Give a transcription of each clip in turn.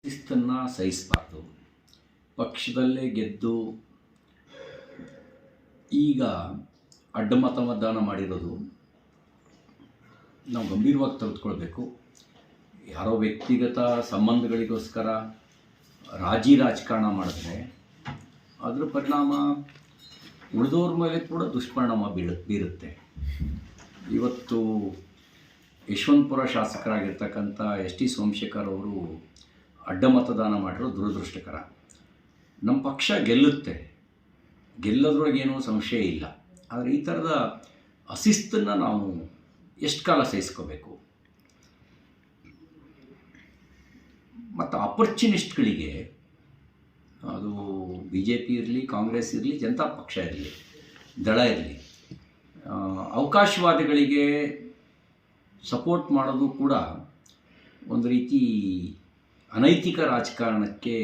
ಶಿಸ್ತನ್ನು ಸಹಿಸಬಾರ್ದು. ಪಕ್ಷದಲ್ಲೇ ಗೆದ್ದು ಈಗ ಅಡ್ಡಮತದಾನ ಮಾಡಿರೋದು ನಾವು ಗಂಭೀರವಾಗಿ ತೆಗೆದುಕೊಳ್ಬೇಕು. ಯಾರೋ ವ್ಯಕ್ತಿಗತ ಸಂಬಂಧಗಳಿಗೋಸ್ಕರ ರಾಜಕಾರಣ ಮಾಡಿದ್ರೆ ಅದರ ಪರಿಣಾಮ ಉಳಿದವ್ರ ಮೇಲೆ ಕೂಡ ದುಷ್ಪರಿಣಾಮ ಬೀರುತ್ತೆ. ಇವತ್ತು ಯಶವಂತಪುರ ಶಾಸಕರಾಗಿರ್ತಕ್ಕಂಥ ಎಸ್ ಟಿ ಸೋಮಶೇಖರ್ ಅವರು ಅಡ್ಡಮತದಾನ ಮಾಡಿರೋದು ದುರದೃಷ್ಟಕರ. ನಮ್ಮ ಪಕ್ಷ ಗೆಲ್ಲೋದ್ರೊಳಗೇನೂ ಸಂಶಯ ಇಲ್ಲ. ಆದರೆ ಈ ಥರದ ಅಶಿಸ್ತನ್ನು ನಾವು ಎಷ್ಟು ಕಾಲ ಸಹಿಸ್ಕೋಬೇಕು? ಮತ್ತು ಅಪರ್ಚುನಿಸ್ಟ್ಗಳಿಗೆ, ಅದು ಬಿ ಜೆ ಪಿ ಇರಲಿ, ಕಾಂಗ್ರೆಸ್ ಇರಲಿ, ಜನತಾ ಪಕ್ಷ ಇರಲಿ, ದಳ ಇರಲಿ, ಅವಕಾಶವಾದಿಗಳಿಗೆ ಸಪೋರ್ಟ್ ಮಾಡೋದು ಕೂಡ ಒಂದು ರೀತಿ ಅನೈತಿಕ ರಾಜಕಾರಣಕ್ಕೆ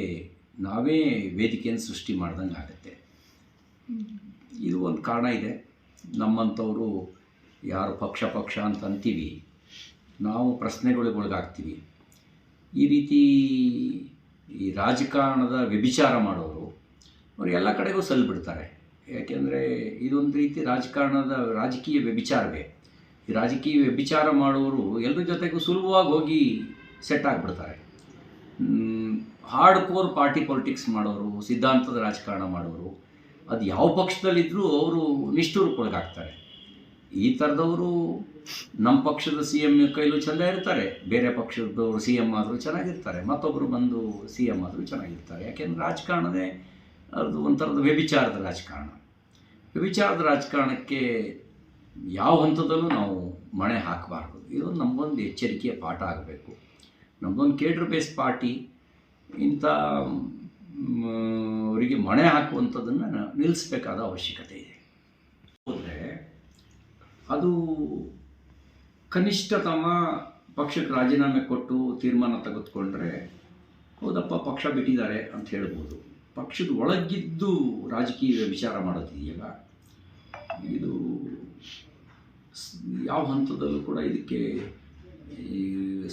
ನಾವೇ ವೇದಿಕೆಯನ್ನು ಸೃಷ್ಟಿ ಮಾಡ್ದಂಗೆ ಆಗುತ್ತೆ. ಇದು ಒಂದು ಕಾರಣ ಇದೆ. ನಮ್ಮಂಥವರು ಯಾರು ಪಕ್ಷ ಅಂತ ಅಂತೀವಿ, ನಾವು ಪ್ರಶ್ನೆಗಳಿಗೊಳಗಾಗ್ತೀವಿ. ಈ ರೀತಿ ಈ ರಾಜಕಾರಣದ ವ್ಯಭಿಚಾರ ಮಾಡೋರು ಅವರು ಎಲ್ಲ ಕಡೆಗೂ ಸಲ್ಬಿಡ್ತಾರೆ. ಯಾಕೆಂದರೆ ಇದೊಂದು ರೀತಿ ರಾಜಕೀಯ ವ್ಯಭಿಚಾರವೇ. ಈ ರಾಜಕೀಯ ವ್ಯಭಿಚಾರ ಮಾಡೋರು ಎಲ್ಲರ ಜೊತೆಗೂ ಸುಲಭವಾಗಿ ಹೋಗಿ ಸೆಟ್ ಆಗಿಬಿಡ್ತಾರೆ. ಹಾರ್ಡ್ ಕೋರ್ ಪಾರ್ಟಿ ಪೊಲಿಟಿಕ್ಸ್ ಮಾಡೋರು, ಸಿದ್ಧಾಂತದ ರಾಜಕಾರಣ ಮಾಡೋರು, ಅದು ಯಾವ ಪಕ್ಷದಲ್ಲಿದ್ದರೂ ಅವರು ನಿಷ್ಠೂರಕ್ಕೊಳಗಾಗ್ತಾರೆ. ಈ ಥರದವರು ನಮ್ಮ ಪಕ್ಷದ ಸಿ ಎಮ್ ಕೈಲೂ ಚೆಂದ ಇರ್ತಾರೆ, ಬೇರೆ ಪಕ್ಷದವರು ಸಿ ಎಮ್ ಆದರೂ ಚೆನ್ನಾಗಿರ್ತಾರೆ, ಮತ್ತೊಬ್ಬರು ಬಂದು ಸಿ ಎಮ್ ಆದರೂ ಚೆನ್ನಾಗಿರ್ತಾರೆ. ಯಾಕೆಂದರೆ ರಾಜಕಾರಣವೇ ಅದು ಒಂಥರದ ವ್ಯಭಿಚಾರದ ರಾಜಕಾರಣಕ್ಕೆ ಯಾವ ಹಂತದಲ್ಲೂ ನಾವು ಮಣೆ ಹಾಕಬಾರ್ದು. ಇದೊಂದು ನಮಗೊಂದು ಎಚ್ಚರಿಕೆಯ ಪಾಠ ಆಗಬೇಕು. ನಮ್ಮದೊಂದು ಕೇಡ್ರ್ ಬೇಸ್ ಪಾರ್ಟಿ ಇಂಥ ಅವರಿಗೆ ಮಣೆ ಹಾಕುವಂಥದ್ದನ್ನು ನಿಲ್ಲಿಸಬೇಕಾದ ಅವಶ್ಯಕತೆ ಇದೆ. ಹೋದರೆ ಅದು ಕನಿಷ್ಠತಮ ಪಕ್ಷಕ್ಕೆ ರಾಜೀನಾಮೆ ಕೊಟ್ಟು ತೀರ್ಮಾನ ತೆಗೆದುಕೊಂಡ್ರೆ ಹೌದಪ್ಪ ಪಕ್ಷ ಬಿಟ್ಟಿದ್ದಾರೆ ಅಂತ ಹೇಳ್ಬೋದು. ಪಕ್ಷದ ಒಳಗಿದ್ದು ರಾಜಕೀಯ ವಿಚಾರ ಮಾಡೋದಿದೆಯಲ್ಲ, ಇದು ಯಾವ ಹಂತದಲ್ಲೂ ಕೂಡ ಇದಕ್ಕೆ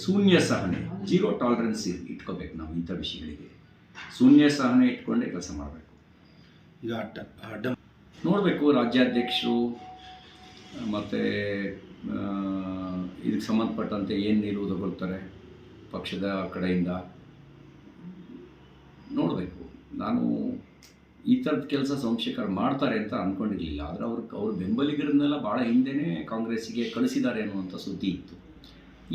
ಶೂನ್ಯ ಸಹನೆ, ಜೀರೋ ಟಾಲರೆನ್ಸ್ ಇಟ್ಕೋಬೇಕು. ನಾವು ಇಂಥ ವಿಷಯಗಳಿಗೆ ಶೂನ್ಯ ಸಹನೆ ಇಟ್ಕೊಂಡೇ ಕೆಲಸ ಮಾಡಬೇಕು. ಈಗ ನೋಡಬೇಕು ರಾಜ್ಯಾಧ್ಯಕ್ಷರು ಮತ್ತು ಇದಕ್ಕೆ ಸಂಬಂಧಪಟ್ಟಂತೆ ಏನು ನಿಲುವು ತಗೊಳ್ತಾರೆ ಪಕ್ಷದ ಕಡೆಯಿಂದ ನೋಡಬೇಕು. ನಾನು ಈ ಥರದ ಕೆಲಸ ಸೋಮಶೇಖರ್ ಮಾಡ್ತಾರೆ ಅಂತ ಅಂದ್ಕೊಂಡಿರಲಿಲ್ಲ. ಆದರೆ ಅವ್ರ ಬೆಂಬಲಿಗರನ್ನೆಲ್ಲ ಭಾಳ ಹಿಂದೆಯೇ ಕಾಂಗ್ರೆಸ್ಸಿಗೆ ಕಳಿಸಿದ್ದಾರೆ ಅನ್ನುವಂಥ ಸುದ್ದಿ ಇತ್ತು.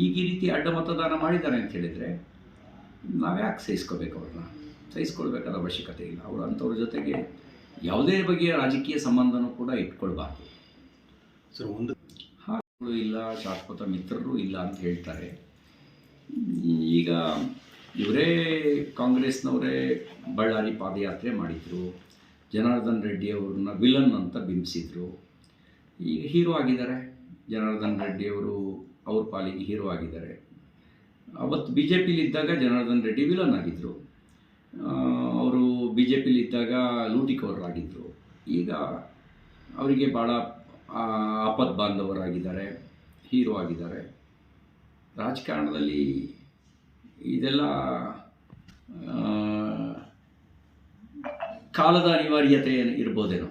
ಈಗ ಈ ರೀತಿ ಅಡ್ಡ ಮತದಾನ ಮಾಡಿದ್ದಾರೆ ಅಂತ ಹೇಳಿದರೆ ನಾವ್ಯಾಕೆ ಸಹಿಸ್ಕೋಬೇಕು? ಅವ್ರನ್ನ ಸಹಿಸ್ಕೊಳ್ಬೇಕಾದ ಅವಶ್ಯಕತೆ ಇಲ್ಲ. ಅವರು ಅಂಥವ್ರ ಜೊತೆಗೆ ಯಾವುದೇ ಬಗೆಯ ರಾಜಕೀಯ ಸಂಬಂಧನೂ ಕೂಡ ಇಟ್ಕೊಳ್ಬಾರ್ದು. ಸರ್, ಒಂದು ಹಾಗಳು ಇಲ್ಲ, ಶಾಶ್ವತ ಮಿತ್ರರು ಇಲ್ಲ ಅಂತ ಹೇಳ್ತಾರೆ. ಈಗ ಇವರೇ ಕಾಂಗ್ರೆಸ್ನವರೇ ಬಳ್ಳಾರಿ ಪಾದಯಾತ್ರೆ ಮಾಡಿದರು, ಜನಾರ್ದನ್ ರೆಡ್ಡಿ ಅವ್ರನ್ನ ವಿಲನ್ ಅಂತ ಬಿಂಬಿಸಿದರು. ಈಗ ಹೀರೋ ಆಗಿದ್ದಾರೆ. ಜನಾರ್ದನ್ ರೆಡ್ಡಿ ಅವರು ಅವ್ರ ಪಾಲಿಗೆ ಹೀರೋ ಆಗಿದ್ದಾರೆ. ಅವತ್ತು ಬಿ ಜೆ ಪಿಲಿದ್ದಾಗ ಜನಾರ್ದನ್ ರೆಡ್ಡಿ ವಿಲನ್ ಆಗಿದ್ದರು. ಅವರು ಬಿ ಜೆ ಪಿಲಿದ್ದಾಗ ಲೂಟಿಕೋರರಾಗಿದ್ದರು. ಈಗ ಅವರಿಗೆ ಭಾಳ ಆಪತ್ ಬಾಂಧವರಾಗಿದ್ದಾರೆ, ಹೀರೋ ಆಗಿದ್ದಾರೆ. ರಾಜಕಾರಣದಲ್ಲಿ ಇದೆಲ್ಲ ಕಾಲದ ಅನಿವಾರ್ಯತೆ ಇರ್ಬೋದೇನೋ.